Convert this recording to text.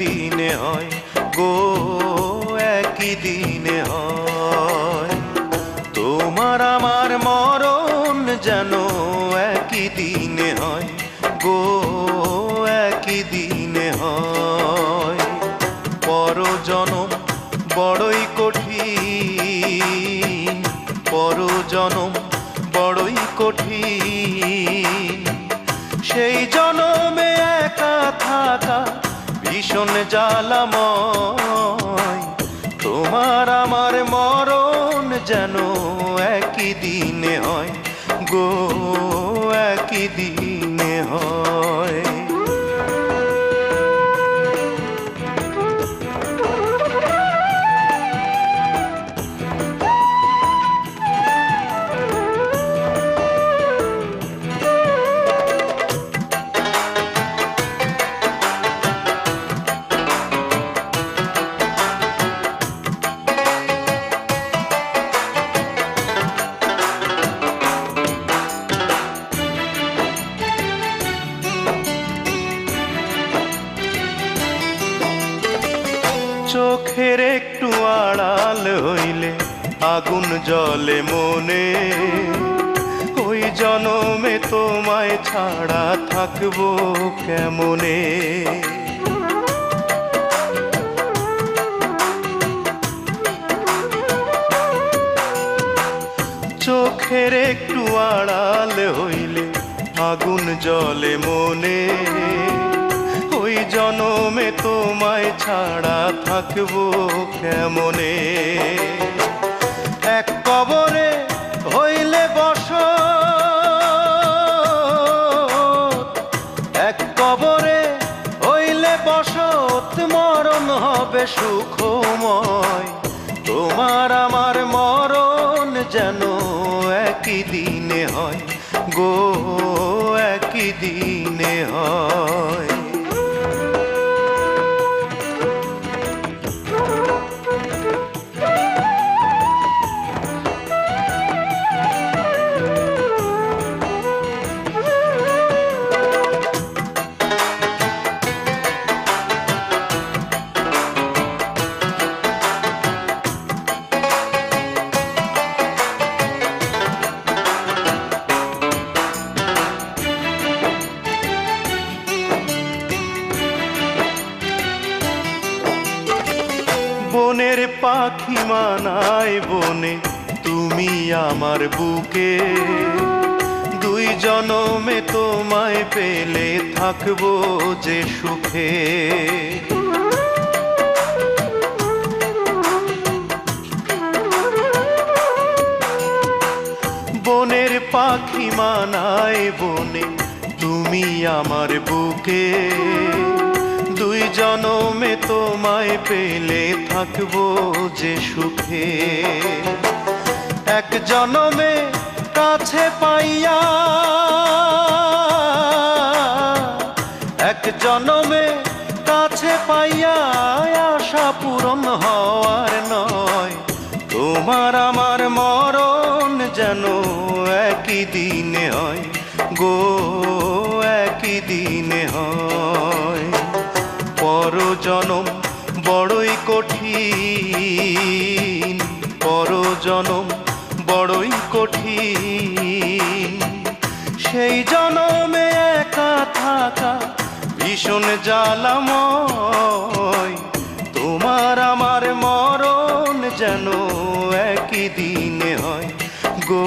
দিনে হয় গো, একই দিনে হয়। তোমার আমার মরণ যেন একই দিনে হয় গো, একই দিনে হয়। পরজনম বড়ই কঠিন, পরজনম বড়ই কঠিন। সেই জনমে একা থাকা ভীষণ জ্বালাময়। তোমার আমার মরণ যেন একই দিনে হয় গো, একই দিনে হয়। চোখের একটু আড়াল হইলে আগুন জ্বলে মনে। ওই জনমে তোমায় ছাড়া থাকবো কেমনে। চোখের একটু আড়াল হইলে আগুন জ্বলে মনে। ওই জনমে তোমায় ছাড়া থাকবো কেমনে। এক কবরে হইলে বসত, এক কবরে হইলে বসত, মরণ হবে সুখময়। তোমার আমার মরণ যেন একই দিনে হয় গো, একই দিনে হয়। বনের পাখি মানায় বনে, তুমি আমার বুকে। দুই জনমে তোমায় পেলে থাকবো যে সুখে। বনের পাখি মানায় বনে, তুমি আমার বুকে। দুই জনমে তোমায় পেলে থাকবো যে সুখে। এক জনমে কাছে পাইয়া, এক জনমে কাছে পাইয়া আশা পূরণ হওয়ার নয়। তোমার আমার মরণ যেন একই দিনে হয় গো, একই দিনে হয়। পরজনম বড়ই কঠিন, পরজনম বড়ই কঠিন। সেই জনমে একা থাকা ভীষণ জ্বালাময়। তোমার আমার মরণ যেন একই দিনে হয় গো,